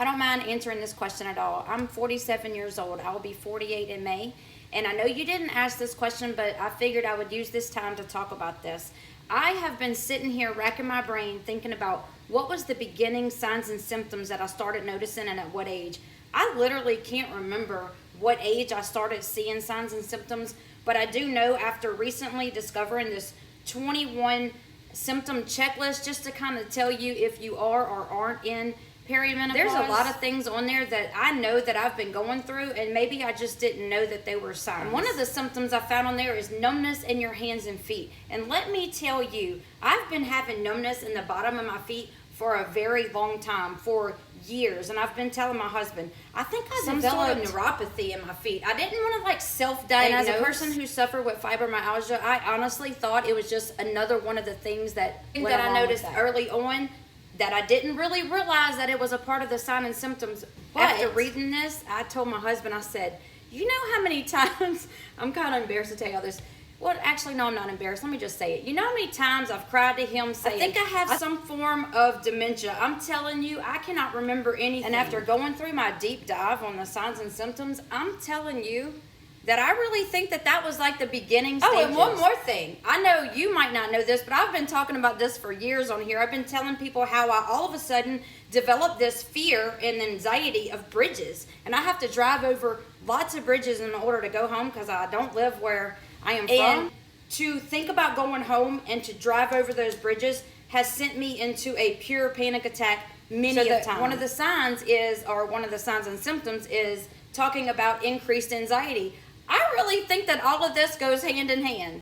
I don't mind answering this question at all. I'm 47 years old. I will be 48 in May. And I know you didn't ask this question, but I figured I would use this time to talk about this. I have been sitting here racking my brain thinking about what was the beginning signs and symptoms that I started noticing and at what age. I literally can't remember what age I started seeing signs and symptoms, but I do know after recently discovering this 21 symptom checklist, just to kind of tell you if you are or aren't in perimenopause. There's a lot of things on there that I know that I've been going through, and maybe I just didn't know that they were signs. And one of the symptoms I found on there is numbness in your hands and feet. And let me tell you, I've been having numbness in the bottom of my feet for a very long time, for years. And I've been telling my husband, I think I developed neuropathy in my feet. I didn't want to like self-diagnose. And as a person who suffered with fibromyalgia, I honestly thought it was just another one of the things that I noticed early on, that I didn't really realize that it was a part of the sign and symptoms. But after reading this, I told my husband, I said, you know how many times, I'm kind of embarrassed to tell you this. Well, actually, no, I'm not embarrassed. Let me just say it. You know how many times I've cried to him saying, I think I have some form of dementia. I'm telling you, I cannot remember anything. And after going through my deep dive on the signs and symptoms, I'm telling you that I really think that that was like the beginning stages. Oh, and one more thing. I know you might not know this, but I've been talking about this for years on here. I've been telling people how I all of a sudden developed this fear and anxiety of bridges. And I have to drive over lots of bridges in order to go home because I don't live where I am from. And to think about going home and to drive over those bridges has sent me into a pure panic attack many times. One of the signs is, or one of the signs and symptoms is talking about increased anxiety. I really think that all of this goes hand in hand.